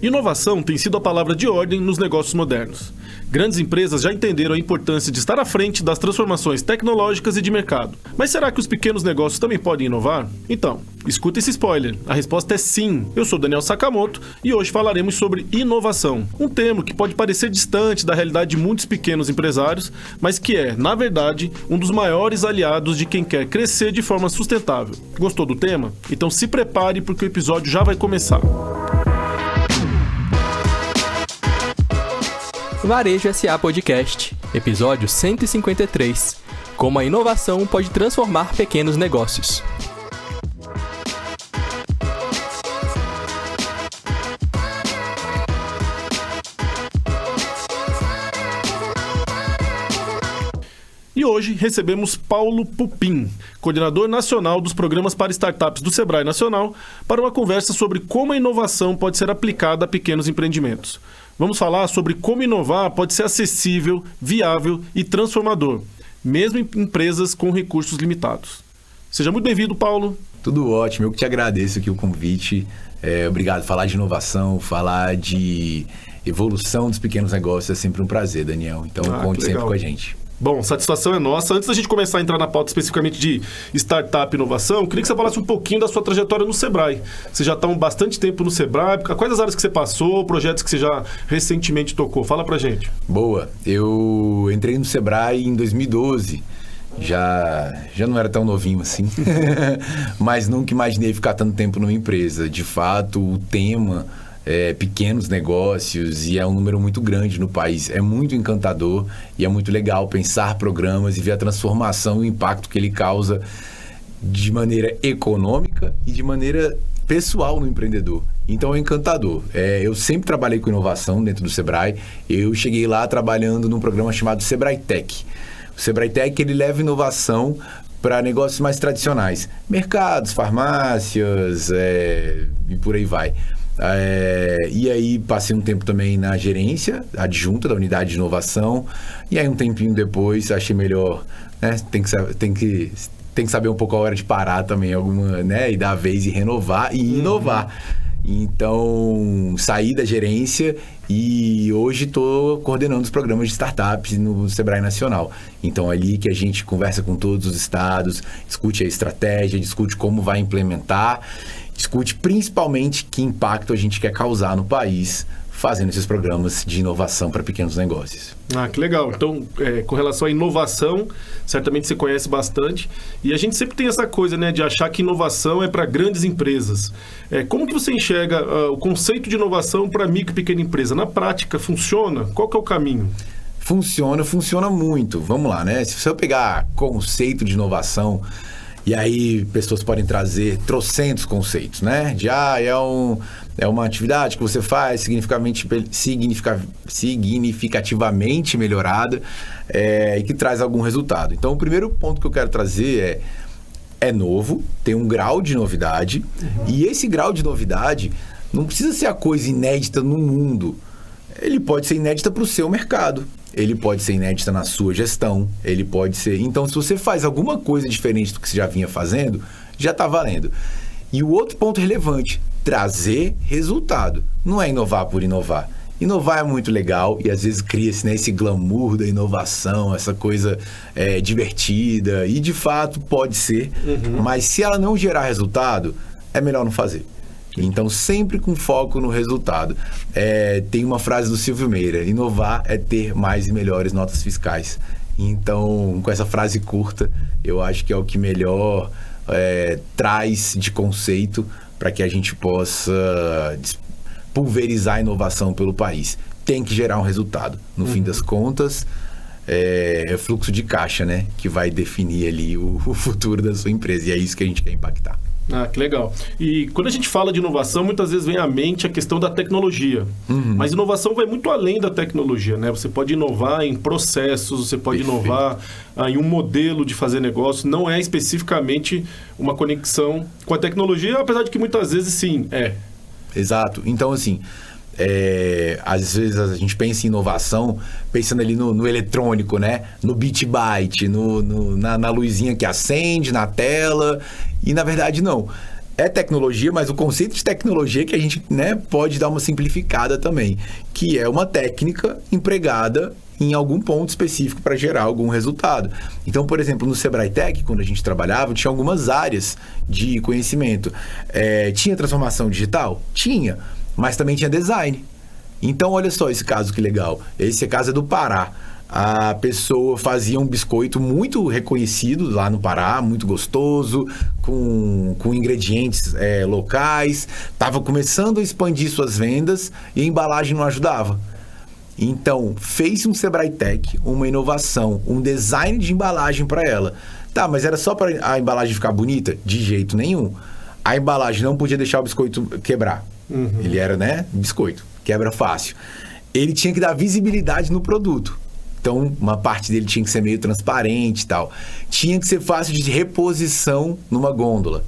Inovação tem sido a palavra de ordem nos negócios modernos. Grandes empresas já entenderam a importância de estar à frente das transformações tecnológicas e de mercado. Mas será que os pequenos negócios também podem inovar? Então, escuta esse spoiler. A resposta é sim. Eu sou Daniel Sakamoto e hoje falaremos sobre inovação. Um termo que pode parecer distante da realidade de muitos pequenos empresários, mas que é, na verdade, um dos maiores aliados de quem quer crescer de forma sustentável. Gostou do tema? Então se prepare porque o episódio já vai começar. Varejo SA Podcast, episódio 153. Como a inovação pode transformar pequenos negócios. E hoje recebemos Paulo Pupin, coordenador nacional dos programas para startups do Sebrae Nacional, para uma conversa sobre como a inovação pode ser aplicada a pequenos empreendimentos. Vamos falar sobre como inovar pode ser acessível, viável e transformador, mesmo em empresas com recursos limitados. Seja muito bem-vindo, Paulo. Tudo ótimo, eu que te agradeço aqui o convite. Obrigado. Falar de inovação, falar de evolução dos pequenos negócios é sempre um prazer, Daniel. Então conte sempre com a gente. Bom, satisfação é nossa. Antes da gente começar a entrar na pauta especificamente de startup e inovação, eu queria que você falasse um pouquinho da sua trajetória no Sebrae. Você já está há bastante tempo no Sebrae. Quais as áreas que você passou, projetos que você já recentemente tocou? Fala pra gente. Boa. Eu entrei no Sebrae em 2012. Já não era tão novinho assim, mas nunca imaginei ficar tanto tempo numa empresa. De fato, o tema... pequenos negócios, e é um número muito grande no país. É muito encantador e é muito legal pensar programas e ver a transformação e o impacto que ele causa de maneira econômica e de maneira pessoal no empreendedor. Então é encantador. Eu sempre trabalhei com inovação dentro do Sebrae. Eu cheguei lá trabalhando num programa chamado Sebrae Tech. O Sebrae Tech, ele leva inovação para negócios mais tradicionais. Mercados, farmácias, e por aí vai. E aí passei um tempo também na gerência adjunta da unidade de inovação, e aí um tempinho depois achei melhor, né? Tem que saber um pouco a hora de parar também, né? E dar a vez e renovar e inovar. Então saí da gerência e hoje estou coordenando os programas de startups no Sebrae Nacional. Então ali que a gente conversa com todos os estados, discute a estratégia, discute como vai implementar, discute principalmente que impacto a gente quer causar no país fazendo esses programas de inovação para pequenos negócios. Que legal. Então, com relação à inovação, certamente você conhece bastante. E a gente sempre tem essa coisa, né, de achar que inovação é para grandes empresas. Como que você enxerga o conceito de inovação para micro e pequena empresa? Na prática, funciona? Qual que é o caminho? Funciona muito. Vamos lá, né? Se você pegar conceito de inovação... E aí, pessoas podem trazer trocentos conceitos, né? É uma atividade que você faz significativamente melhorada e que traz algum resultado. Então, o primeiro ponto que eu quero trazer é novo, tem um grau de novidade. E esse grau de novidade não precisa ser a coisa inédita no mundo. Ele pode ser inédita para o seu mercado. Ele pode ser inédita na sua gestão, ele pode ser... Então, se você faz alguma coisa diferente do que você já vinha fazendo, já está valendo. E o outro ponto relevante, trazer resultado. Não é inovar por inovar. Inovar é muito legal e às vezes cria-se, né, esse glamour da inovação, essa coisa divertida, e de fato pode ser, mas se ela não gerar resultado, é melhor não fazer. Então, sempre com foco no resultado. Tem uma frase do Silvio Meira: inovar é ter mais e melhores notas fiscais. Então, com essa frase curta, eu acho que é o que melhor traz de conceito para que a gente possa pulverizar a inovação pelo país. Tem que gerar um resultado. No fim das contas, é fluxo de caixa, né, que vai definir ali o futuro da sua empresa. E é isso que a gente quer impactar. Que legal. E quando a gente fala de inovação, muitas vezes vem à mente a questão da tecnologia. Mas inovação vai muito além da tecnologia, né? Você pode inovar em processos, você pode inovar em um modelo de fazer negócio. Não é especificamente uma conexão com a tecnologia, apesar de que muitas vezes sim, Exato. Então, assim, às vezes a gente pensa em inovação pensando ali no eletrônico, né? No bit byte, na luzinha que acende na tela, e na verdade não. é tecnologia, mas o conceito de tecnologia que a gente, né, pode dar uma simplificada também, que é uma técnica empregada em algum ponto específico para gerar algum resultado. Então, por exemplo, no Sebrae Tech, quando a gente trabalhava, tinha algumas áreas de conhecimento. Tinha transformação digital? Tinha, mas também tinha design. Então, olha só esse caso que legal. Esse caso é do Pará. A pessoa fazia um biscoito muito reconhecido lá no Pará, muito gostoso, com ingredientes locais. Estava começando a expandir suas vendas e a embalagem não ajudava. Então, fez um Sebrae Tech, uma inovação, um design de embalagem para ela. Tá, mas era só para a embalagem ficar bonita? De jeito nenhum. A embalagem não podia deixar o biscoito quebrar. Ele era, né, biscoito, quebra fácil. Ele tinha que dar visibilidade no produto. Então, uma parte dele tinha que ser meio transparente e tal. Tinha que ser fácil de reposição numa gôndola.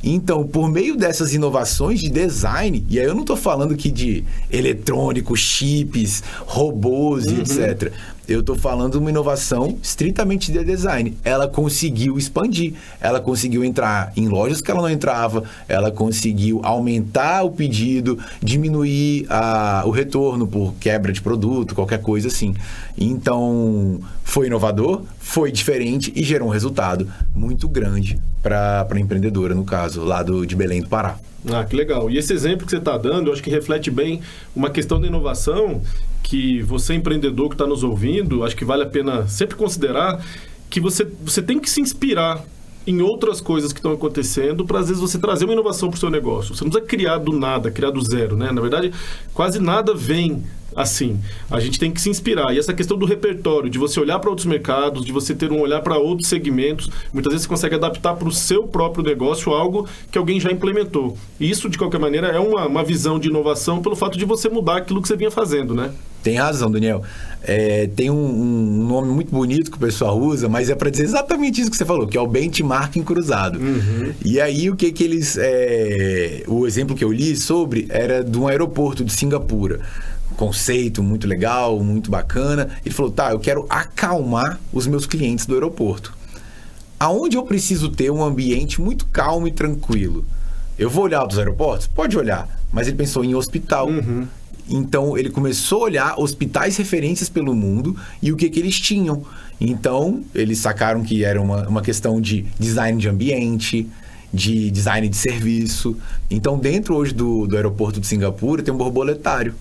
Então, por meio dessas inovações de design, e aí eu não estou falando aqui de eletrônico, chips, robôs e etc. Eu estou falando de uma inovação estritamente de design. Ela conseguiu expandir, ela conseguiu entrar em lojas que ela não entrava, ela conseguiu aumentar o pedido, diminuir o retorno por quebra de produto, qualquer coisa assim. Então, foi inovador, foi diferente e gerou um resultado muito grande para a empreendedora, no caso, lá de Belém do Pará. Ah, que legal. E esse exemplo que você está dando, eu acho que reflete bem uma questão da inovação que você, empreendedor que está nos ouvindo, acho que vale a pena sempre considerar que você tem que se inspirar em outras coisas que estão acontecendo para, às vezes, você trazer uma inovação para o seu negócio. Você não precisa criar do nada, criar do zero, né? Na verdade, quase nada vem assim. A gente tem que se inspirar. E essa questão do repertório, de você olhar para outros mercados, de você ter um olhar para outros segmentos, muitas vezes você consegue adaptar para o seu próprio negócio algo que alguém já implementou. E isso, de qualquer maneira, é uma visão de inovação pelo fato de você mudar aquilo que você vinha fazendo, né? Tem razão, Daniel. Tem um nome muito bonito que o pessoal usa, mas é para dizer exatamente isso que você falou, que é o benchmarking cruzado. E aí, o que eles... o exemplo que eu li sobre era de um aeroporto de Singapura. Conceito muito legal, muito bacana. Ele falou, tá, eu quero acalmar os meus clientes do aeroporto. Aonde eu preciso ter um ambiente muito calmo e tranquilo? Eu vou olhar dos aeroportos? Pode olhar. Mas ele pensou em hospital. Então, ele começou a olhar hospitais referências pelo mundo e o que eles tinham. Então, eles sacaram que era uma questão de design de ambiente, de design de serviço. Então, dentro hoje do aeroporto de Singapura, tem um borboletário.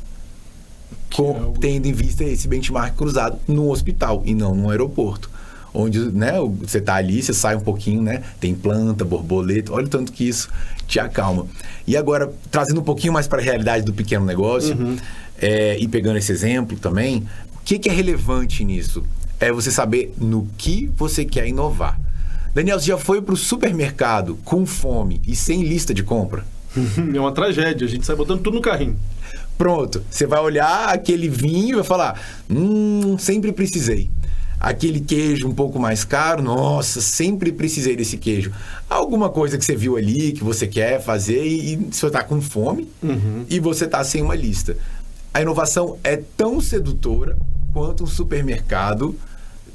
Tendo em vista esse benchmark cruzado no hospital e não no aeroporto. Onde, né, você está ali, você sai um pouquinho, né? Tem planta, borboleta, olha o tanto que isso te acalma. E agora, trazendo um pouquinho mais para a realidade do pequeno negócio, e pegando esse exemplo também, o que é relevante nisso? É você saber no que você quer inovar. Daniel, você já foi para o supermercado com fome e sem lista de compra? É uma tragédia, a gente sai botando tudo no carrinho. Pronto, você vai olhar aquele vinho e vai falar, sempre precisei. Aquele queijo um pouco mais caro, nossa, sempre precisei desse queijo. Alguma coisa que você viu ali, que você quer fazer e você está com fome e você está sem uma lista. A inovação é tão sedutora quanto um supermercado,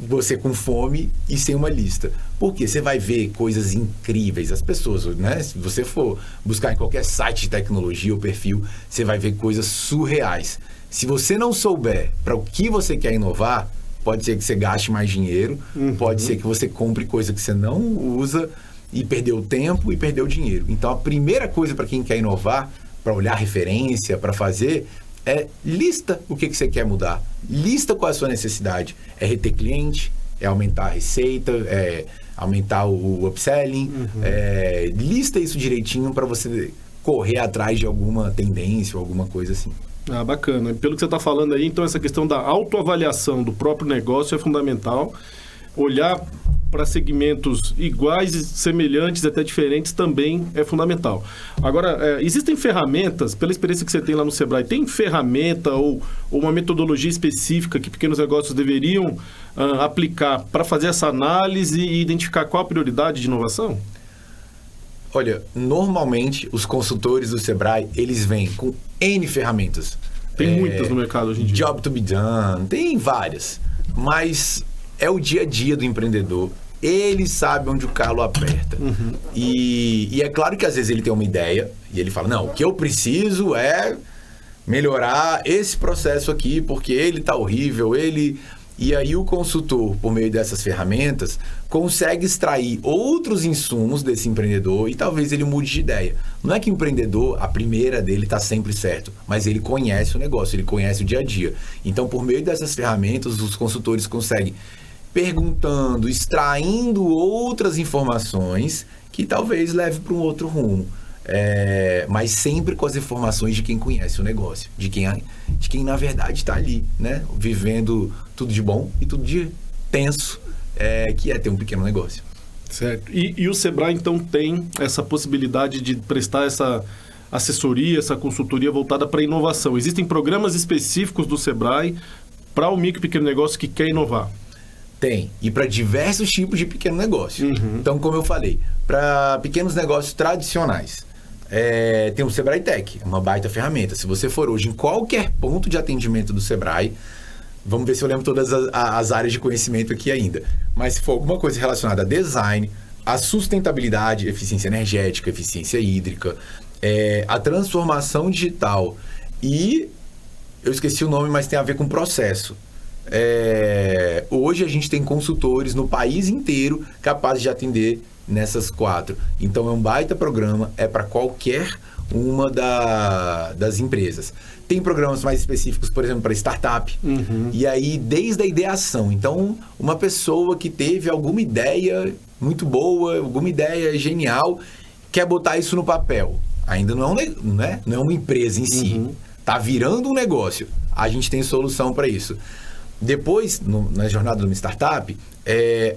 você com fome e sem uma lista. Porque você vai ver coisas incríveis. As pessoas, né? Se você for buscar em qualquer site de tecnologia ou perfil, você vai ver coisas surreais. Se você não souber para o que você quer inovar, pode ser que você gaste mais dinheiro, pode ser que você compre coisa que você não usa e perdeu tempo e perdeu dinheiro. Então, a primeira coisa para quem quer inovar, para olhar referência, para fazer, lista o que você quer mudar. Lista qual é a sua necessidade. É reter cliente, é aumentar a receita, é aumentar o upselling. Lista isso direitinho para você correr atrás de alguma tendência ou alguma coisa assim. Ah, bacana. Pelo que você está falando aí, então essa questão da autoavaliação do próprio negócio é fundamental. Olhar para segmentos iguais, semelhantes, até diferentes, também é fundamental. Agora, existem ferramentas, pela experiência que você tem lá no Sebrae, tem ferramenta ou uma metodologia específica que pequenos negócios deveriam aplicar para fazer essa análise e identificar qual a prioridade de inovação? Olha, normalmente os consultores do Sebrae, eles vêm com N ferramentas. Tem muitas no mercado hoje em dia. Job to be done, tem várias. Mas é o dia a dia do empreendedor. ele sabe onde o calo aperta. E é claro que às vezes ele tem uma ideia e ele fala, não, o que eu preciso é melhorar esse processo aqui, porque ele tá horrível, E aí o consultor, por meio dessas ferramentas, consegue extrair outros insumos desse empreendedor e talvez ele mude de ideia. Não é que o empreendedor, a primeira dele está sempre certo, mas ele conhece o negócio, ele conhece o dia a dia. Então, por meio dessas ferramentas, os consultores conseguem, perguntando, extraindo outras informações que talvez leve para um outro rumo. Mas sempre com as informações de quem conhece o negócio, de quem na verdade está ali, né? Vivendo tudo de bom e tudo de tenso, que é ter um pequeno negócio. Certo. E o Sebrae, então, tem essa possibilidade de prestar essa assessoria, essa consultoria voltada para a inovação. Existem programas específicos do Sebrae para o micro e pequeno negócio que quer inovar? Tem. E para diversos tipos de pequeno negócio. Então, como eu falei, para pequenos negócios tradicionais, tem o Sebrae Tech, uma baita ferramenta. Se você for hoje em qualquer ponto de atendimento do Sebrae, vamos ver se eu lembro todas as áreas de conhecimento aqui ainda. Mas se for alguma coisa relacionada a design, a sustentabilidade, eficiência energética, eficiência hídrica, a transformação digital e... eu esqueci o nome, mas tem a ver com processo. Hoje a gente tem consultores no país inteiro capazes de atender nessas 4. Então é um baita programa, é para qualquer uma das empresas. Tem programas mais específicos, por exemplo, para startup. E aí, desde a ideação. Então, uma pessoa que teve alguma ideia muito boa, alguma ideia genial, quer botar isso no papel. Ainda não é uma empresa em si. Tá virando um negócio. A gente tem solução para isso. Depois, na jornada de uma startup,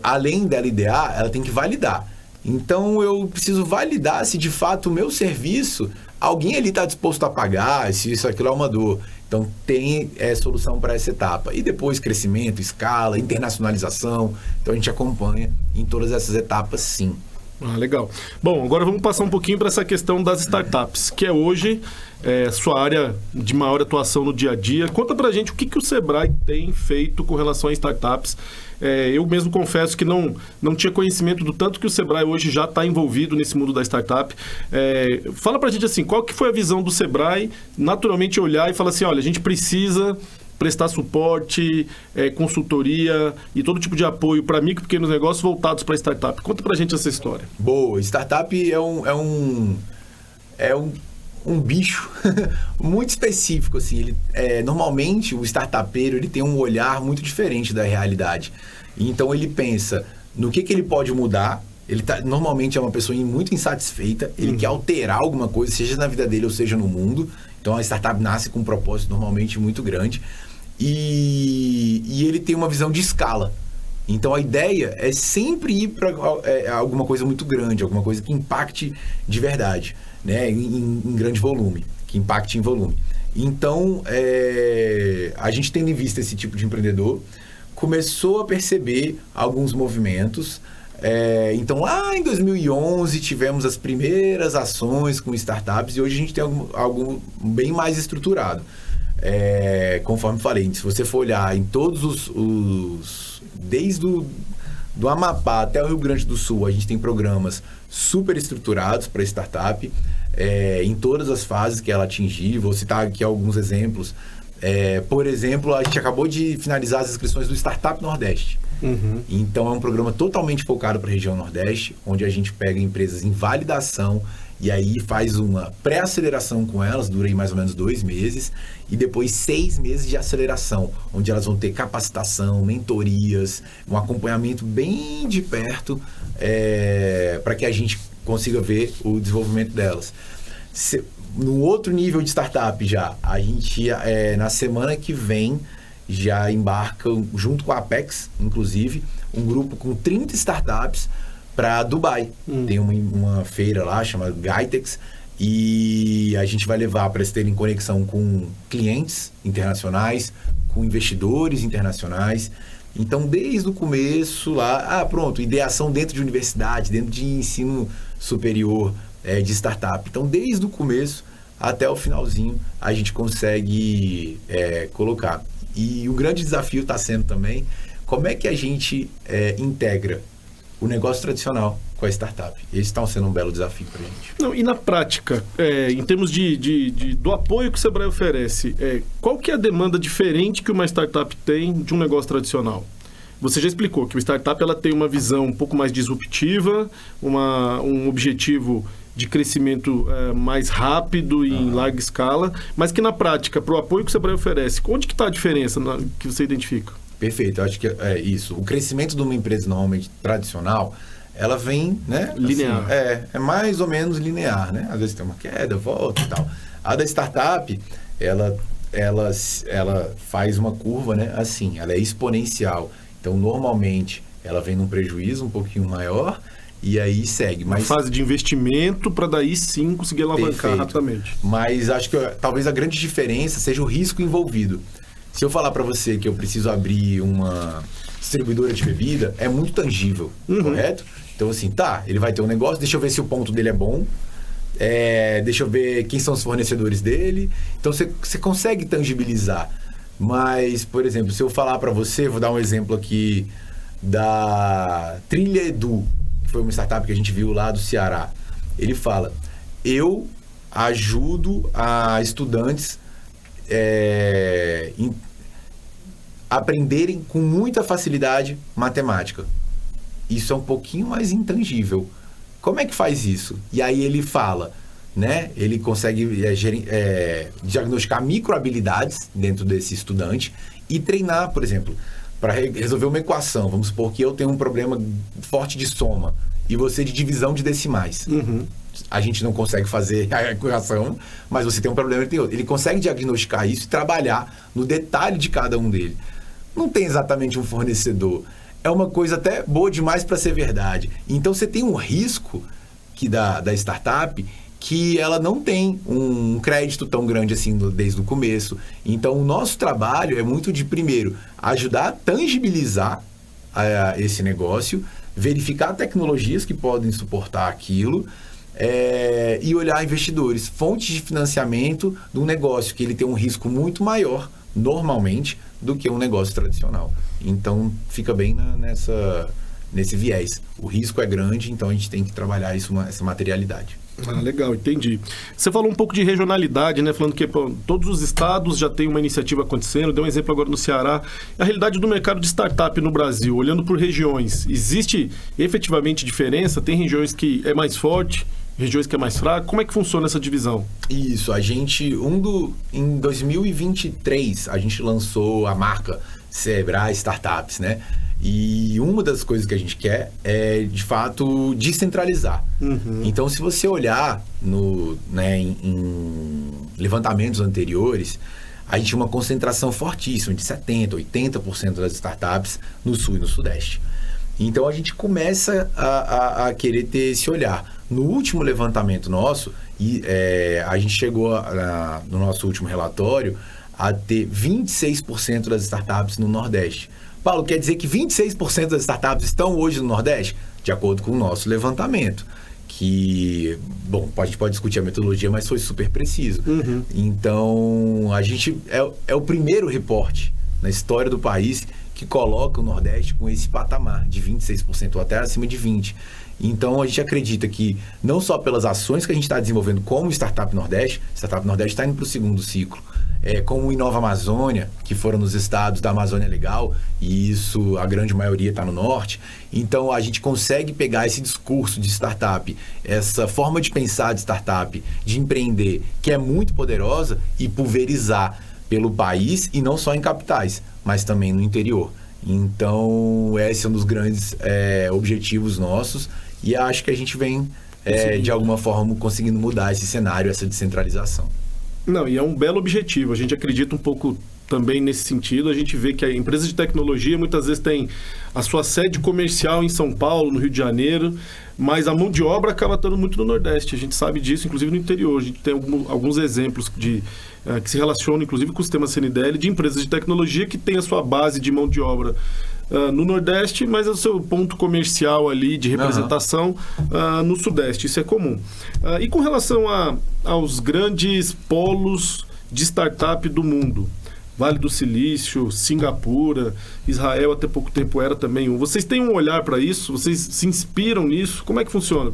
além dela idear, ela tem que validar. Então, eu preciso validar se de fato o meu serviço, alguém ali está disposto a pagar, se isso aquilo é uma dor. Então, tem solução para essa etapa. E depois, crescimento, escala, internacionalização. Então, a gente acompanha em todas essas etapas, sim. Legal. Bom, agora vamos passar um pouquinho para essa questão das startups, que é hoje sua área de maior atuação no dia a dia. Conta pra gente o que o Sebrae tem feito com relação a startups. Eu mesmo confesso que não tinha conhecimento do tanto que o Sebrae hoje já está envolvido nesse mundo da startup. Fala pra gente assim, qual que foi a visão do Sebrae, naturalmente olhar e falar assim, olha, a gente precisa prestar suporte, consultoria e todo tipo de apoio para micro e pequenos negócios voltados para startup. Conta pra gente essa história. Boa, startup é um bicho muito específico, assim. Normalmente o startupeiro ele tem um olhar muito diferente da realidade. Então ele pensa no que ele pode mudar. Normalmente é uma pessoa muito insatisfeita, ele quer alterar alguma coisa, seja na vida dele ou seja no mundo. Então a startup nasce com um propósito normalmente muito grande e ele tem uma visão de escala. Então a ideia é sempre ir para alguma coisa muito grande, alguma coisa que impacte de verdade, né? em grande volume, que impacte em volume. Então a gente tendo em vista esse tipo de empreendedor, começou a perceber alguns movimentos. Então lá em 2011 tivemos as primeiras ações com startups e hoje a gente tem algo bem mais estruturado. Conforme falei, se você for olhar em todos desde do Amapá até o Rio Grande do Sul, a gente tem programas super estruturados para startup, em todas as fases que ela atingir. Vou citar aqui alguns exemplos. Por exemplo, a gente acabou de finalizar as inscrições do Startup Nordeste. Então é um programa totalmente focado para a região Nordeste, onde a gente pega empresas em validação e aí faz uma pré-aceleração com elas, dura aí mais ou menos 2 meses, e depois 6 meses de aceleração, onde elas vão ter capacitação, mentorias, um acompanhamento bem de perto, para que a gente consiga ver o desenvolvimento delas. No outro nível de startup já, a gente na semana que vem já embarca, junto com a Apex, inclusive, um grupo com 30 startups para Dubai. Tem uma feira lá, chamada GITEX, e a gente vai levar para eles terem conexão com clientes internacionais, com investidores internacionais. Então, desde o começo lá, pronto, ideação dentro de universidade, dentro de ensino superior, de startup. Então, desde o começo até o finalzinho, a gente consegue colocar. E o grande desafio está sendo também como é que a gente integra o negócio tradicional com a startup. Eles estão sendo um belo desafio para a gente. Não, e na prática, em termos do apoio que o Sebrae oferece, qual que é a demanda diferente que uma startup tem de um negócio tradicional? Você já explicou que o startup ela tem uma visão um pouco mais disruptiva, um objetivo de crescimento mais rápido e em larga escala, mas que na prática, para o apoio que o Sebrae oferece, onde que está a diferença que você identifica? Perfeito, eu acho que é isso. O crescimento de uma empresa normalmente tradicional, ela vem, né? Linear. Assim, é mais ou menos linear, né? Às vezes tem uma queda, volta e tal. A da startup, ela faz uma curva, né? Assim, ela é exponencial. Então, normalmente, ela vem num prejuízo um pouquinho maior e aí segue. Uma fase de investimento para daí sim conseguir alavancar rapidamente. Mas acho que talvez a grande diferença seja o risco envolvido. Se eu falar para você que eu preciso abrir uma distribuidora de bebida, é muito tangível, correto? Então, assim, ele vai ter um negócio, deixa eu ver se o ponto dele é bom, deixa eu ver quem são os fornecedores dele. Então, você consegue tangibilizar. Mas, por exemplo, se eu falar para você, vou dar um exemplo aqui da Trilha Edu, que foi uma startup que a gente viu lá do Ceará. Ele fala, eu ajudo a estudantes aprenderem com muita facilidade matemática. Isso é um pouquinho mais intangível. Como é que faz isso? E aí ele fala, né? Ele consegue diagnosticar microhabilidades dentro desse estudante e treinar, por exemplo, para resolver uma equação. Vamos supor que eu tenho um problema forte de soma e você de divisão de decimais. A gente não consegue fazer a equação, mas você tem um problema e tem outro. Ele consegue diagnosticar isso e trabalhar no detalhe de cada um dele. Não tem exatamente um fornecedor. É uma coisa até boa demais para ser verdade. Então, você tem um risco da startup que ela não tem um crédito tão grande assim desde o começo. Então, o nosso trabalho é muito de, primeiro, ajudar a tangibilizar esse negócio, verificar tecnologias que podem suportar aquilo, e olhar investidores, fontes de financiamento de um negócio que ele tem um risco muito maior, normalmente, do que um negócio tradicional. Então, fica bem nesse viés. O risco é grande, então a gente tem que trabalhar essa materialidade. Legal, entendi. Você falou um pouco de regionalidade, né? Falando que todos os estados já têm uma iniciativa acontecendo. Deu um exemplo agora no Ceará. A realidade do mercado de startup no Brasil, olhando por regiões, existe efetivamente diferença? Tem regiões que é mais forte, regiões que é mais fraco? Como é que funciona essa divisão? Isso, em 2023, a gente lançou a marca Sebrae Startups, né? E uma das coisas que a gente quer é, de fato, descentralizar. Então, se você olhar em levantamentos anteriores, a gente tinha uma concentração fortíssima de 70%, 80% das startups no Sul e no Sudeste. Então, a gente começa a querer ter esse olhar. No último levantamento nosso, a gente chegou no nosso último relatório a ter 26% das startups no Nordeste. Paulo, quer dizer que 26% das startups estão hoje no Nordeste? De acordo com o nosso levantamento. Que, bom, a gente pode discutir a metodologia, mas foi super preciso. Então, a gente é o primeiro reporte na história do país que coloca o Nordeste com esse patamar de 26% ou até acima de 20%. Então, a gente acredita que, não só pelas ações que a gente está desenvolvendo como Startup Nordeste está indo para o segundo ciclo, como o Inova Amazônia, que foram nos estados da Amazônia Legal, e isso, a grande maioria está no norte. Então, a gente consegue pegar esse discurso de startup, essa forma de pensar de startup, de empreender, que é muito poderosa, e pulverizar pelo país, e não só em capitais, mas também no interior. Então, esse é um dos grandes objetivos nossos, e acho que a gente vem, de alguma forma, conseguindo mudar esse cenário, essa descentralização. Não, e é um belo objetivo. A gente acredita um pouco também nesse sentido. A gente vê que a empresa de tecnologia muitas vezes tem a sua sede comercial em São Paulo, no Rio de Janeiro, mas a mão de obra acaba estando muito no Nordeste. A gente sabe disso, inclusive no interior. A gente tem alguns exemplos que se relacionam, inclusive, com o sistema CNDL, de empresas de tecnologia que têm a sua base de mão de obra no Nordeste, mas é o seu ponto comercial ali de representação no Sudeste. Isso é comum. E com relação aos grandes polos de startup do mundo, Vale do Silício, Singapura, Israel até pouco tempo era também um. Vocês têm um olhar para isso? Vocês se inspiram nisso? Como é que funciona?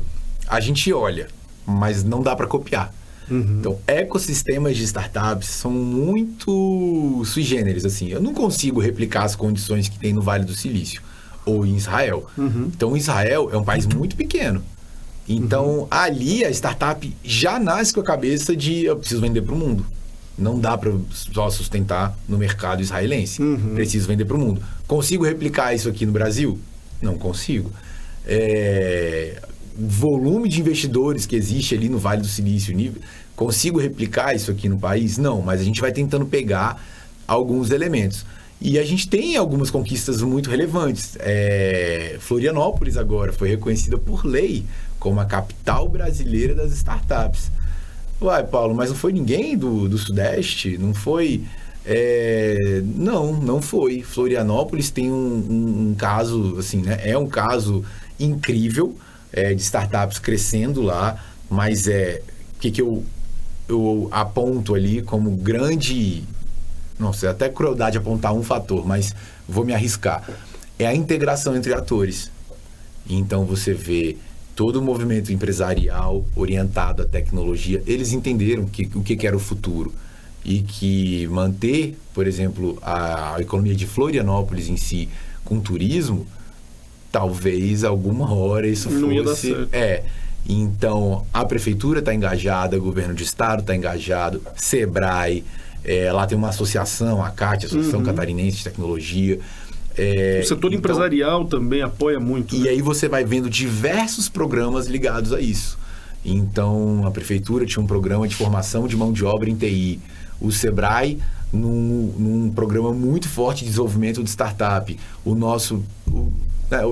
A gente olha, mas não dá para copiar. Então, ecossistemas de startups são muito sui generis, assim. Eu não consigo replicar as condições que tem no Vale do Silício ou em Israel. Então, Israel é um país muito pequeno. Então, ali a startup já nasce com a cabeça de eu preciso vender para o mundo. Não dá para só sustentar no mercado israelense. Preciso vender para o mundo. Consigo replicar isso aqui no Brasil? Não consigo. Volume de investidores que existe ali no Vale do Silício, consigo replicar isso aqui no país? Não, mas a gente vai tentando pegar alguns elementos. E a gente tem algumas conquistas muito relevantes. Florianópolis agora foi reconhecida por lei como a capital brasileira das startups. Uai, Paulo, mas não foi ninguém do Sudeste? Não foi... Não foi. Florianópolis tem um caso, assim, né? É um caso incrível de startups crescendo lá, mas o que eu aponto ali como grande... Não sei, até crueldade apontar um fator, mas vou me arriscar. É a integração entre atores. Então, você vê todo o movimento empresarial orientado à tecnologia, eles entenderam o que era o futuro. E que manter, por exemplo, a economia de Florianópolis em si com turismo, talvez alguma hora isso fosse... Não ia dar certo. Então, a prefeitura está engajada, o governo de estado está engajado, Sebrae... lá tem uma associação, a CAT, Associação Catarinense de Tecnologia. O setor empresarial também apoia muito. E aí você vai vendo diversos programas ligados a isso. Então, a prefeitura tinha um programa de formação de mão de obra em TI. O Sebrae, num programa muito forte de desenvolvimento de startup.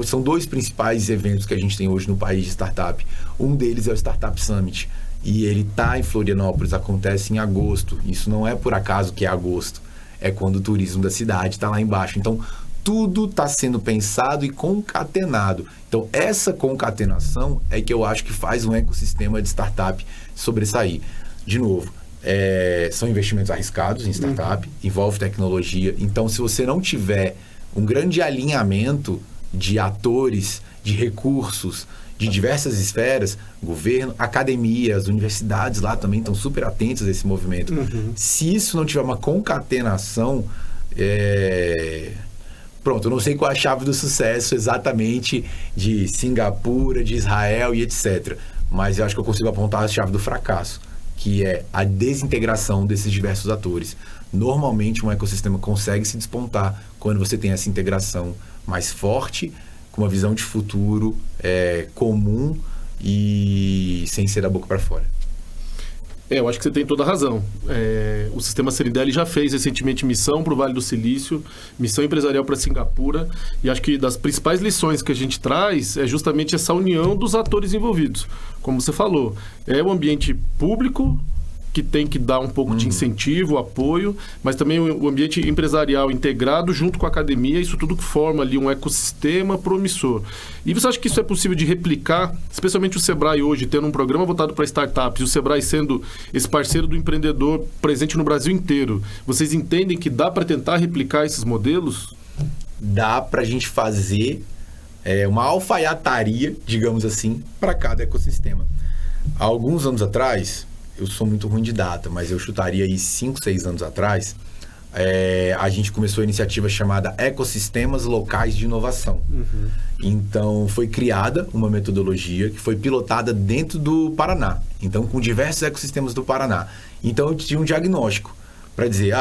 São 2 principais eventos que a gente tem hoje no país de startup. Um deles é o Startup Summit. E ele está em Florianópolis, acontece em agosto. Isso não é por acaso que é agosto. É quando o turismo da cidade está lá embaixo. Então, tudo está sendo pensado e concatenado. Então, essa concatenação é que eu acho que faz um ecossistema de startup sobressair. De novo, são investimentos arriscados em startup, envolve tecnologia. Então, se você não tiver um grande alinhamento de atores, de recursos, de diversas esferas, governo, academia, as universidades lá também estão super atentas a esse movimento. Se isso não tiver uma concatenação, pronto, eu não sei qual é a chave do sucesso exatamente de Singapura, de Israel e etc. Mas eu acho que eu consigo apontar a chave do fracasso, que é a desintegração desses diversos atores. Normalmente, um ecossistema consegue se despontar quando você tem essa integração mais forte, com uma visão de futuro comum e sem ser da boca para fora. Eu acho que você tem toda a razão. O sistema Serindele já fez recentemente missão para o Vale do Silício, missão empresarial para Singapura, e acho que das principais lições que a gente traz é justamente essa união dos atores envolvidos. Como você falou, é o ambiente público que tem que dar um pouco de incentivo, apoio, mas também o ambiente empresarial integrado junto com a academia, isso tudo que forma ali um ecossistema promissor. E você acha que isso é possível de replicar, especialmente o Sebrae hoje, tendo um programa voltado para startups, e o Sebrae sendo esse parceiro do empreendedor presente no Brasil inteiro? Vocês entendem que dá para tentar replicar esses modelos? Dá para a gente fazer uma alfaiataria, digamos assim, para cada ecossistema. Há alguns anos atrás... Eu sou muito ruim de data, mas eu chutaria aí 5, 6 anos atrás, a gente começou a iniciativa chamada Ecossistemas Locais de Inovação. Então, foi criada uma metodologia que foi pilotada dentro do Paraná. Então, com diversos ecossistemas do Paraná. Então, eu tinha um diagnóstico para dizer,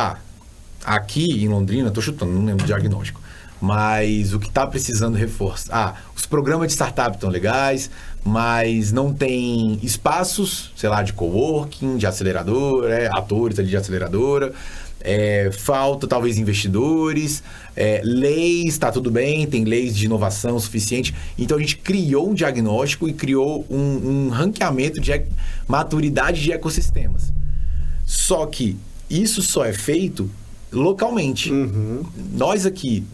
aqui em Londrina, estou chutando, não lembro do diagnóstico, mas o que está precisando reforçar? Os programas de startup estão legais, mas não tem espaços, sei lá, de coworking, de aceleradora, atores ali de aceleradora, falta talvez investidores, leis, está tudo bem, tem leis de inovação suficiente. Então a gente criou um diagnóstico e criou um ranqueamento de maturidade de ecossistemas. Só que isso só é feito localmente. Nós aqui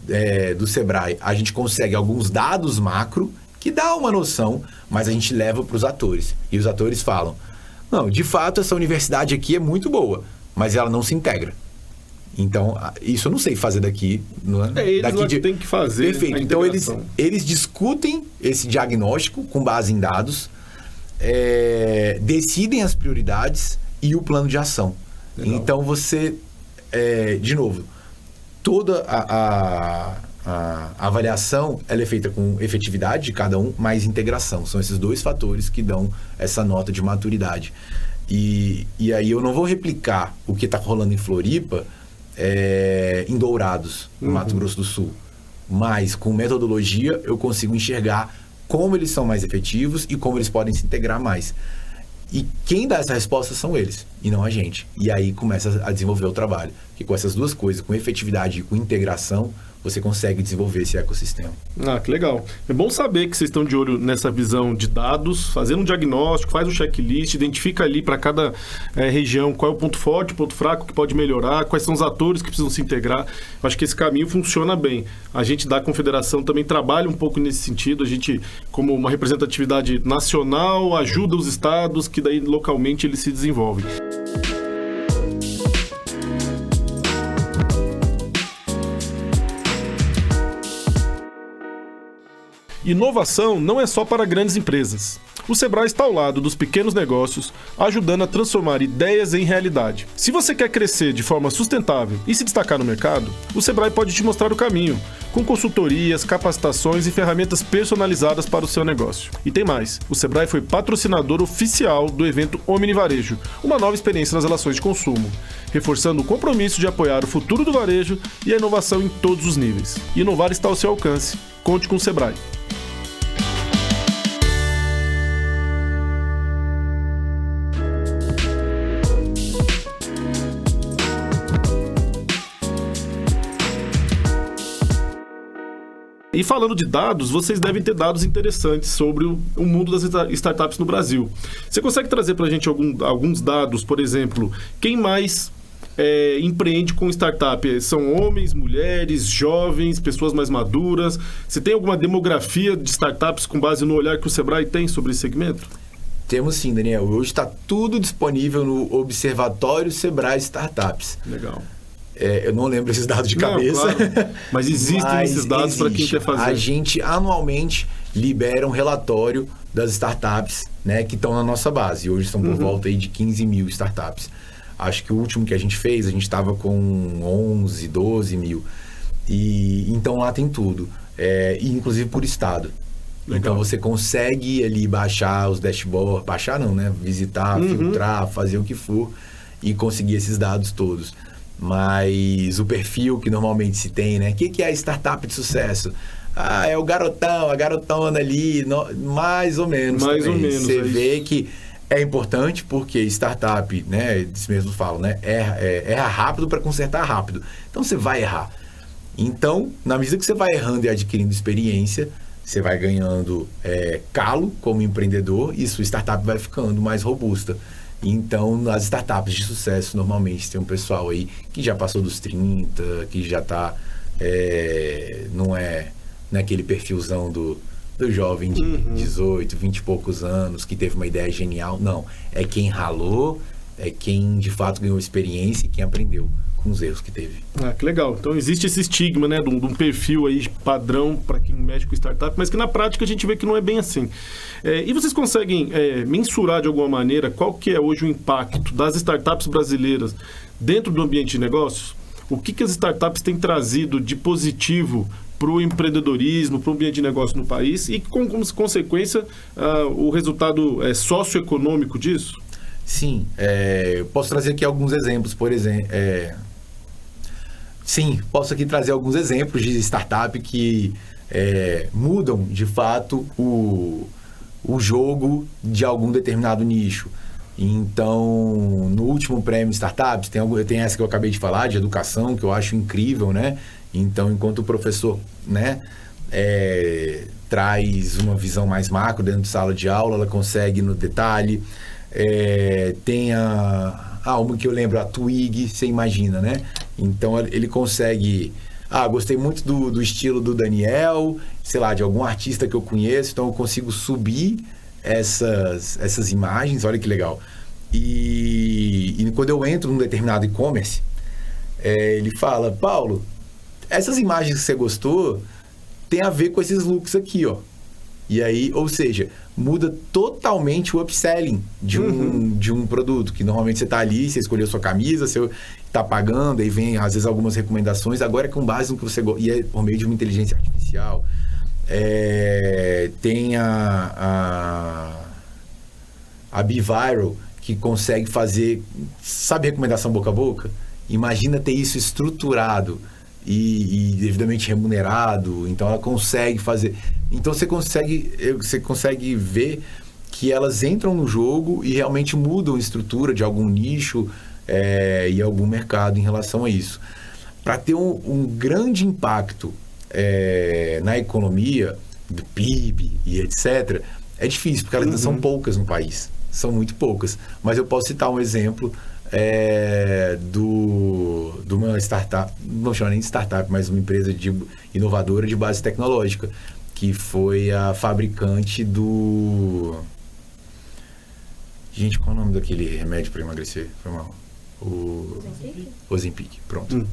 do Sebrae, a gente consegue alguns dados macro que dá uma noção, mas a gente leva para os atores. E os atores falam, não, de fato essa universidade aqui é muito boa, mas ela não se integra. Então, isso eu não sei fazer daqui. Não é? Eles lá que tem que fazer. Perfeito. Então, eles discutem esse diagnóstico com base em dados, decidem as prioridades e o plano de ação. Legal. Então, você, de novo, toda a avaliação ela é feita com efetividade de cada um, mais integração. São esses dois fatores que dão essa nota de maturidade. E aí eu não vou replicar o que está rolando em Floripa em Dourados, no Mato Grosso do Sul. Mas com metodologia eu consigo enxergar como eles são mais efetivos e como eles podem se integrar mais. E quem dá essa resposta são eles, e não a gente. E aí começa a desenvolver o trabalho. Porque com essas duas coisas, com efetividade e com integração, você consegue desenvolver esse ecossistema. Ah, que legal. É bom saber que vocês estão de olho nessa visão de dados, fazendo um diagnóstico, faz um checklist, identifica ali para cada região qual é o ponto forte, o ponto fraco que pode melhorar, quais são os atores que precisam se integrar. Eu acho que esse caminho funciona bem. A gente da Confederação também trabalha um pouco nesse sentido. A gente, como uma representatividade nacional, ajuda os estados, que daí localmente eles se desenvolvem. Inovação não é só para grandes empresas. O Sebrae está ao lado dos pequenos negócios, ajudando a transformar ideias em realidade. Se você quer crescer de forma sustentável e se destacar no mercado, o Sebrae pode te mostrar o caminho, com consultorias, capacitações e ferramentas personalizadas para o seu negócio. E tem mais, o Sebrae foi patrocinador oficial do evento Omni Varejo, uma nova experiência nas relações de consumo, reforçando o compromisso de apoiar o futuro do varejo e a inovação em todos os níveis. Inovar está ao seu alcance. Conte com o Sebrae. E falando de dados, vocês devem ter dados interessantes sobre o mundo das startups no Brasil. Você consegue trazer para a gente alguns dados, por exemplo, quem mais empreende com startup? São homens, mulheres, jovens, pessoas mais maduras? Você tem alguma demografia de startups com base no olhar que o Sebrae tem sobre esse segmento? Temos sim, Daniel. Hoje está tudo disponível no Observatório Sebrae Startups. Legal. Eu não lembro esses dados de cabeça. Não, claro. Mas existem esses dados para quem quer fazer. A gente anualmente libera um relatório das startups, né, que estão na nossa base. Hoje são por volta aí de 15 mil startups. Acho que o último que a gente fez, a gente estava com 11, 12 mil. E então lá tem tudo. E inclusive por estado. Legal. Então você consegue ali baixar os dashboards, baixar não, né? Visitar, filtrar, fazer o que for e conseguir esses dados todos. Mas o perfil que normalmente se tem, né? O que é a startup de sucesso? É o garotão, a garotona ali, mais ou menos. Mais ou menos. Você vê que é importante porque startup, né? Eles mesmos falam, né? Erra rápido para consertar rápido. Então você vai errar. Então, na medida que você vai errando e adquirindo experiência, você vai ganhando calo como empreendedor e sua startup vai ficando mais robusta. Então, nas startups de sucesso, normalmente tem um pessoal aí que já passou dos 30, que já está... não é naquele perfilzão do jovem de 18, 20 e poucos anos, que teve uma ideia genial. Não, é quem ralou, é quem de fato ganhou experiência e quem aprendeu com os erros que teve. Que legal. Então existe esse estigma, né, de um perfil aí padrão para quem mexe com startup, mas que na prática a gente vê que não é bem assim. E vocês conseguem mensurar de alguma maneira qual que é hoje o impacto das startups brasileiras dentro do ambiente de negócios? O que as startups têm trazido de positivo para o empreendedorismo, para o ambiente de negócio no país e, como consequência, o resultado socioeconômico disso? Sim, posso trazer aqui alguns exemplos, por exemplo. Sim, posso aqui trazer alguns exemplos de startup que mudam, de fato, o jogo de algum determinado nicho. Então, no último prêmio Startups, tem essa que eu acabei de falar, de educação, que eu acho incrível, né? Então, enquanto o professor, né, traz uma visão mais macro dentro de sala de aula, ela consegue no detalhe. Tem uma que eu lembro, a Twig, você imagina, né? Então, ele consegue... gostei muito do estilo do Daniel, sei lá, de algum artista que eu conheço, então eu consigo subir essas imagens, olha que legal. E quando eu entro num determinado e-commerce, ele fala, Paulo, essas imagens que você gostou tem a ver com esses looks aqui, ó. E aí, ou seja, muda totalmente o upselling de um produto, que normalmente você tá ali, você escolheu sua camisa, você tá pagando, aí vem, às vezes, algumas recomendações, agora é com base no que você gosta, e é por meio de uma inteligência artificial. Tem a BeViral, que consegue fazer, sabe, recomendação boca a boca? Imagina ter isso estruturado e devidamente remunerado, então ela consegue fazer. Então você consegue ver que elas entram no jogo e realmente mudam a estrutura de algum nicho e algum mercado em relação a isso. Para ter um grande impacto na economia, do PIB e etc., é difícil, porque elas são poucas no país. São muito poucas. Mas eu posso citar um exemplo de uma startup, não chamo nem de startup, mas uma empresa inovadora de base tecnológica, que foi a fabricante do... Gente, qual é o nome daquele remédio para emagrecer? Foi mal. O Ozempic, pronto.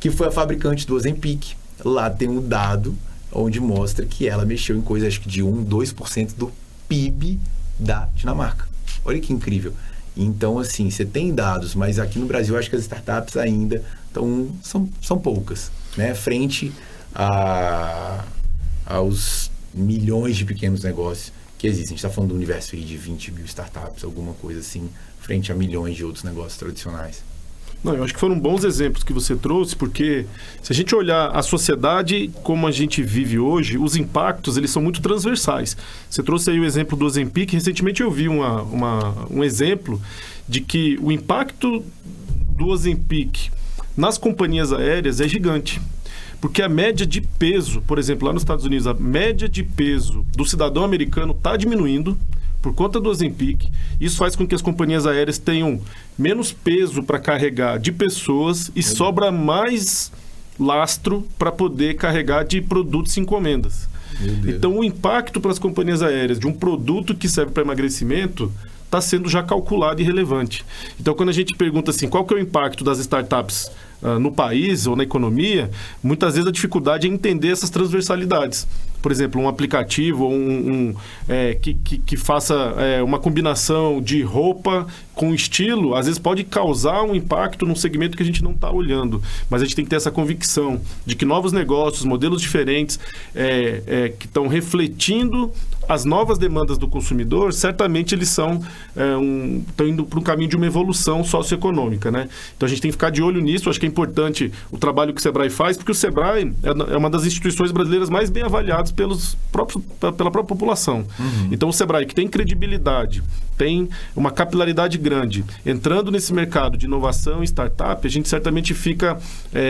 Que foi a fabricante do Ozempic. Lá tem um dado onde mostra que ela mexeu em coisa, acho que de 2% do PIB da Dinamarca. Olha que incrível. Então, assim, você tem dados, mas aqui no Brasil, acho que as startups ainda são poucas, né? Frente aos milhões de pequenos negócios que existem. A gente está falando do universo aí de 20 mil startups, alguma coisa assim, frente a milhões de outros negócios tradicionais. Não, eu acho que foram bons exemplos que você trouxe, porque se a gente olhar a sociedade como a gente vive hoje, os impactos, eles são muito transversais. Você trouxe aí o exemplo do Ozempic. Recentemente eu vi um exemplo de que o impacto do Ozempic nas companhias aéreas é gigante. Porque a média de peso, por exemplo, lá nos Estados Unidos, a média de peso do cidadão americano está diminuindo por conta do Ozempic. Isso faz com que as companhias aéreas tenham menos peso para carregar de pessoas e sobra mais lastro para poder carregar de produtos e encomendas. Então, o impacto para as companhias aéreas de um produto que serve para emagrecimento está sendo já calculado e relevante. Então, quando a gente pergunta assim, qual que é o impacto das startups no país ou na economia, muitas vezes a dificuldade é entender essas transversalidades. Por exemplo, um aplicativo que faça uma combinação de roupa com estilo, às vezes pode causar um impacto num segmento que a gente não está olhando. Mas a gente tem que ter essa convicção de que novos negócios, modelos diferentes, que estão refletindo as novas demandas do consumidor, certamente eles estão indo para um caminho de uma evolução socioeconômica, né? Então a gente tem que ficar de olho nisso. Acho que é importante o trabalho que o Sebrae faz, porque o Sebrae é uma das instituições brasileiras mais bem avaliadas pela própria população. Então o Sebrae, que tem credibilidade, tem uma capilaridade grande, entrando nesse mercado de inovação e startup, a gente certamente fica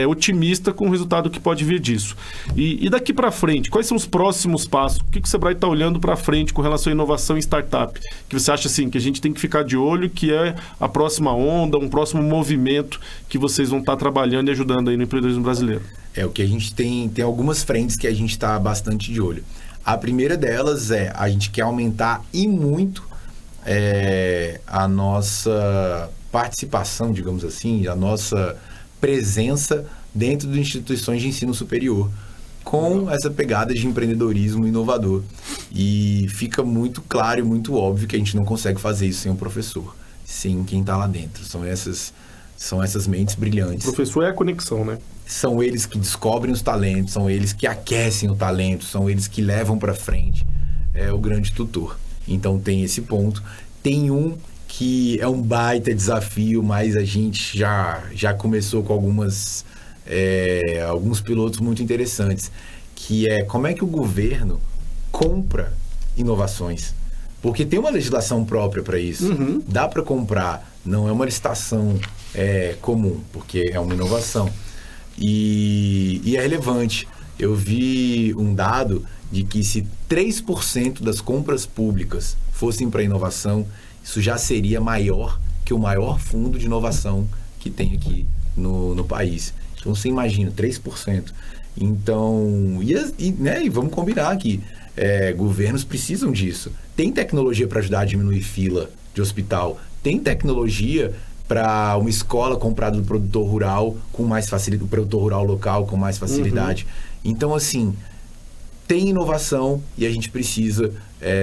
otimista com o resultado que pode vir disso. E daqui para frente, quais são os próximos passos? O que o Sebrae está olhando para frente com relação à inovação e startup? Que você acha assim, que a gente tem que ficar de olho, que é a próxima onda, um próximo movimento que vocês vão estar trabalhando e ajudando aí no empreendedorismo brasileiro? O que a gente tem algumas frentes que a gente está bastante de olho. A primeira delas a gente quer aumentar e muito a nossa participação, digamos assim, a nossa presença dentro de instituições de ensino superior, com essa pegada de empreendedorismo inovador. E fica muito claro e muito óbvio que a gente não consegue fazer isso sem um professor, sem quem está lá dentro. São essas mentes brilhantes. O professor é a conexão, né? São eles que descobrem os talentos, são eles que aquecem o talento, são eles que levam para frente o grande tutor. Então tem esse ponto. Tem um que é um baita desafio, mas a gente já começou com alguns pilotos muito interessantes, que é como é que o governo compra inovações. Porque tem uma legislação própria para isso. Dá para comprar, não é uma licitação comum, porque é uma inovação. E é relevante. Eu vi um dado de que se 3% das compras públicas fossem para inovação, isso já seria maior que o maior fundo de inovação que tem aqui no país. Então você imagina, 3%. Então, e vamos combinar aqui, governos precisam disso. Tem tecnologia para ajudar a diminuir fila de hospital, tem tecnologia para uma escola comprada do produtor rural com mais facilidade, o produtor rural local com mais facilidade. Então, assim, tem inovação e a gente precisa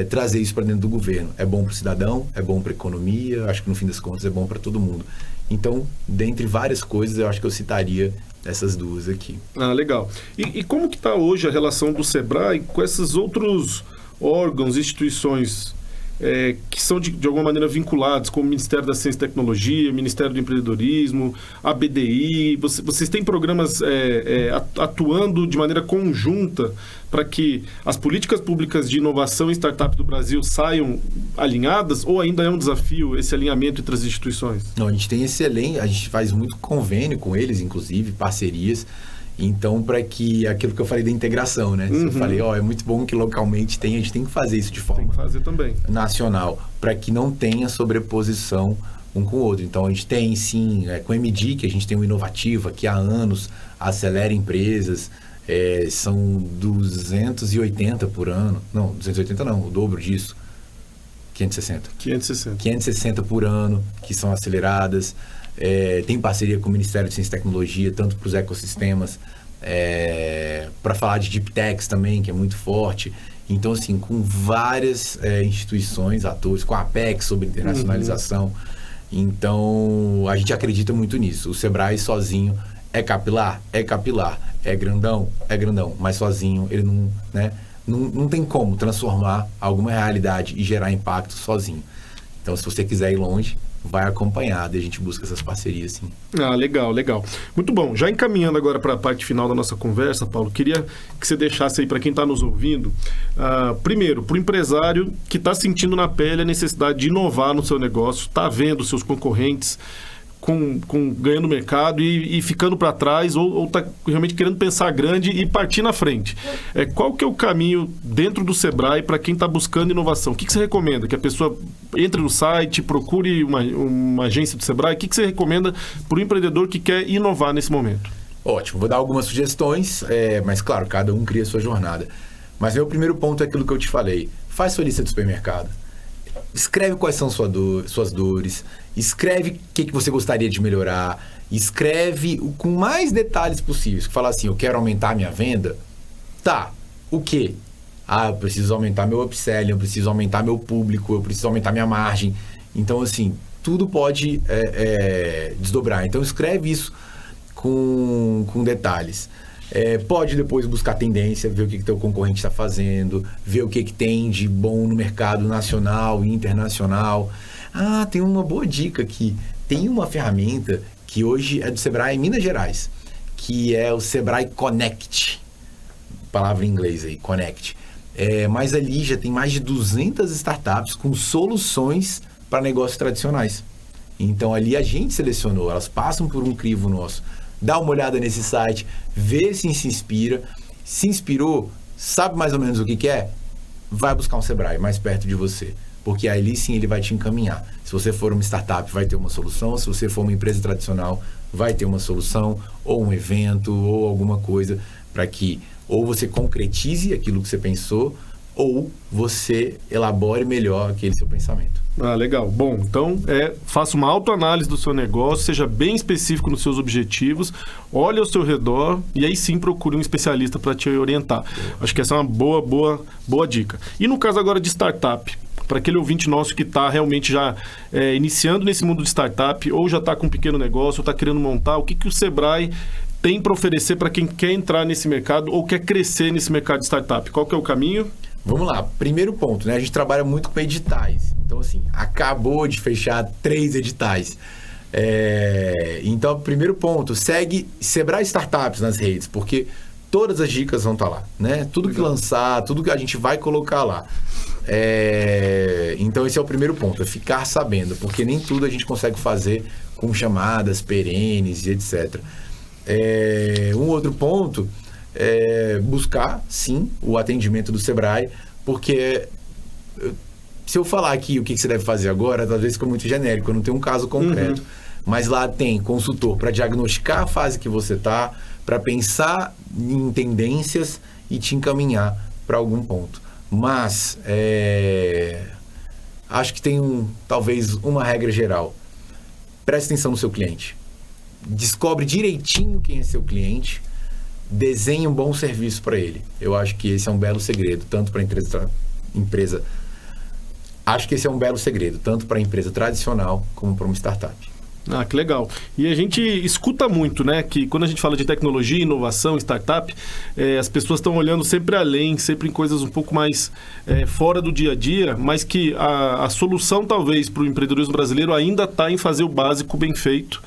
trazer isso para dentro do governo. É bom para o cidadão, é bom para a economia, acho que no fim das contas é bom para todo mundo. Então, dentre várias coisas, eu acho que eu citaria essas duas aqui. Ah, legal. E como que está hoje a relação do Sebrae com esses outros órgãos, instituições que são de alguma maneira vinculados, como o Ministério da Ciência e Tecnologia, Ministério do Empreendedorismo, a BDI? Vocês têm programas atuando de maneira conjunta para que as políticas públicas de inovação e startup do Brasil saiam alinhadas, ou ainda é um desafio esse alinhamento entre as instituições? Não, a gente tem a gente faz muito convênio com eles, inclusive, parcerias. Então, para que aquilo que eu falei da integração, né? Eu falei, é muito bom que localmente a gente tem que fazer isso de forma fazer também nacional, para que não tenha sobreposição um com o outro. Então, a gente tem, sim, com o MD, que a gente tem um Inovativa, que há anos acelera empresas, são 280 por ano. Não, 280 não, o dobro disso. 560 por ano, que são aceleradas. Tem parceria com o Ministério de Ciência e Tecnologia, tanto para os ecossistemas, para falar de Deep Techs também, que é muito forte. Então, assim, com várias instituições, atores, com a Apex sobre internacionalização. Então, a gente acredita muito nisso. O Sebrae sozinho é capilar? É capilar. É grandão? É grandão. Mas sozinho ele não tem como transformar alguma realidade e gerar impacto sozinho. Então, se você quiser ir longe, vai acompanhado e a gente busca essas parcerias, sim. Ah, legal, legal. Muito bom. Já encaminhando agora para a parte final da nossa conversa, Paulo, queria que você deixasse aí para quem está nos ouvindo, primeiro, para o empresário que está sentindo na pele a necessidade de inovar no seu negócio, está vendo seus concorrentes ganhando mercado e ficando para trás, ou está realmente querendo pensar grande e partir na frente. Qual que é o caminho dentro do Sebrae para quem está buscando inovação? O que você recomenda? Que a pessoa entre no site, procure uma agência do Sebrae? O que você recomenda para o empreendedor que quer inovar nesse momento? Ótimo, vou dar algumas sugestões, mas claro, cada um cria a sua jornada. Mas meu primeiro ponto é aquilo que eu te falei. Faz sua lista do supermercado. Escreve quais são suas dores, escreve o que você gostaria de melhorar, escreve com mais detalhes possíveis. Fala assim, eu quero aumentar a minha venda. Tá, o quê? Eu preciso aumentar meu upselling, eu preciso aumentar meu público, eu preciso aumentar minha margem. Então, assim, tudo pode desdobrar. Então, escreve isso com detalhes. Pode depois buscar tendência, ver o que teu concorrente está fazendo, ver o que tem de bom no mercado nacional e internacional. Tem uma boa dica aqui. Tem uma ferramenta que hoje é do Sebrae em Minas Gerais, que é o Sebrae Connect. Palavra em inglês aí, Connect. Mas ali já tem mais de 200 startups com soluções para negócios tradicionais. Então ali a gente selecionou, elas passam por um crivo nosso. Dá uma olhada nesse site, vê se inspira. Se inspirou, sabe mais ou menos o que quer? Vai buscar um Sebrae mais perto de você. Porque ali sim ele vai te encaminhar. Se você for uma startup, vai ter uma solução. Se você for uma empresa tradicional, vai ter uma solução, ou um evento, ou alguma coisa para que ou você concretize aquilo que você pensou, ou você elabore melhor aquele seu pensamento. Legal. Bom, então faça uma autoanálise do seu negócio, seja bem específico nos seus objetivos, olhe ao seu redor e aí sim procure um especialista para te orientar. Acho que essa é uma boa dica. E no caso agora de startup, para aquele ouvinte nosso que está realmente já iniciando nesse mundo de startup, ou já está com um pequeno negócio, ou está querendo montar, o que o Sebrae tem para oferecer para quem quer entrar nesse mercado ou quer crescer nesse mercado de startup? Qual que é o caminho? Vamos lá, primeiro ponto, né? A gente trabalha muito com editais. Então, assim, acabou de fechar 3 editais. Então, primeiro ponto, segue Sebrae Startups nas redes, porque todas as dicas vão estar lá, né? Tudo que lançar, tudo que a gente vai colocar lá. Então, esse é o primeiro ponto, é ficar sabendo, porque nem tudo a gente consegue fazer com chamadas perenes e etc. Um outro ponto buscar, sim, o atendimento do Sebrae, porque se eu falar aqui o que você deve fazer agora, talvez fica muito genérico, eu não tenho um caso concreto. Mas lá tem consultor para diagnosticar a fase que você está, para pensar em tendências e te encaminhar para algum ponto. Mas acho que tem talvez uma regra geral. preste atenção no seu cliente. Descobre direitinho quem é seu cliente, desenhe um bom serviço para ele. Eu acho que esse é um belo segredo, tanto para empresa. Acho que esse é um belo segredo, tanto para a empresa tradicional como para uma startup. Ah, que legal. E a gente escuta muito, né, que quando a gente fala de tecnologia, inovação, startup, as pessoas estão olhando sempre além, sempre em coisas um pouco mais fora do dia a dia, mas que a solução, talvez, para o empreendedorismo brasileiro ainda está em fazer o básico bem feito.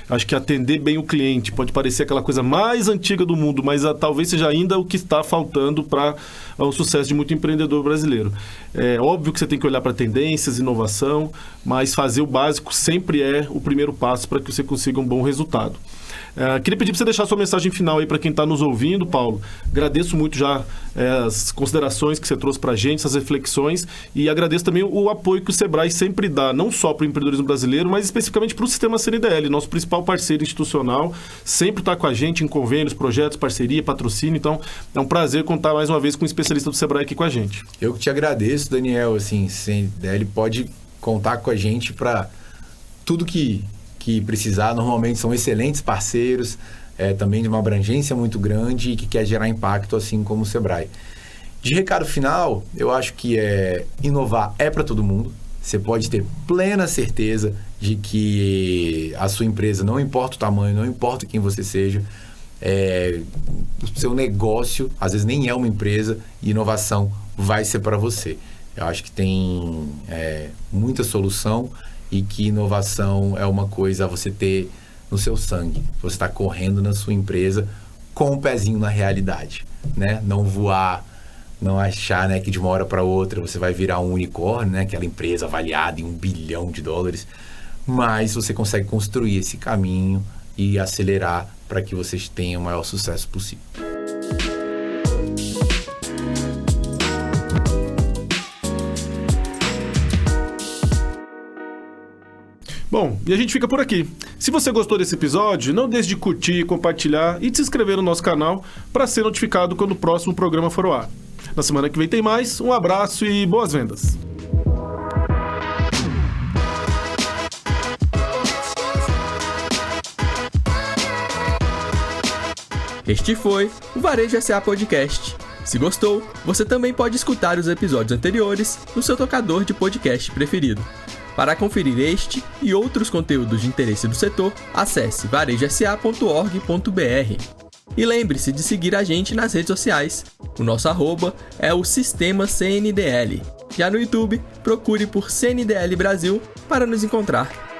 Acho que atender bem o cliente pode parecer aquela coisa mais antiga do mundo, mas talvez seja ainda o que está faltando para o sucesso de muito empreendedor brasileiro. É óbvio que você tem que olhar para tendências, inovação, mas fazer o básico sempre é o primeiro passo para que você consiga um bom resultado. Queria pedir para você deixar sua mensagem final aí para quem está nos ouvindo, Paulo. Agradeço muito já as considerações que você trouxe para a gente, essas reflexões, e agradeço também o apoio que o Sebrae sempre dá, não só para o empreendedorismo brasileiro, mas especificamente para o sistema CNDL, nosso principal parceiro institucional, sempre está com a gente em convênios, projetos, parceria, patrocínio. Então, é um prazer contar mais uma vez com um especialista do Sebrae aqui com a gente. Eu que te agradeço, Daniel. Assim, CNDL pode contar com a gente para tudo que precisar. Normalmente são excelentes parceiros, também de uma abrangência muito grande e que quer gerar impacto, assim como o Sebrae. De recado final, eu acho que inovar é para todo mundo. Você pode ter plena certeza de que a sua empresa, não importa o tamanho, não importa quem você seja, o seu negócio, às vezes nem é uma empresa, e inovação vai ser para você. Eu acho que tem muita solução, e que inovação é uma coisa a você ter no seu sangue. Você está correndo na sua empresa com um pezinho na realidade, né? Não voar, não achar, né, que de uma hora para outra você vai virar um unicórnio, né? Aquela empresa avaliada em $1 bilhão, mas você consegue construir esse caminho e acelerar para que vocês tenham o maior sucesso possível. Bom, e a gente fica por aqui. Se você gostou desse episódio, não deixe de curtir, compartilhar e de se inscrever no nosso canal para ser notificado quando o próximo programa for ao ar. Na semana que vem tem mais. Um abraço e boas vendas! Este foi o Varejo SA Podcast. Se gostou, você também pode escutar os episódios anteriores no seu tocador de podcast preferido. Para conferir este e outros conteúdos de interesse do setor, acesse varejosa.org.br. E lembre-se de seguir a gente nas redes sociais. O nosso @ é o Sistema CNDL. Já no YouTube, procure por CNDL Brasil para nos encontrar.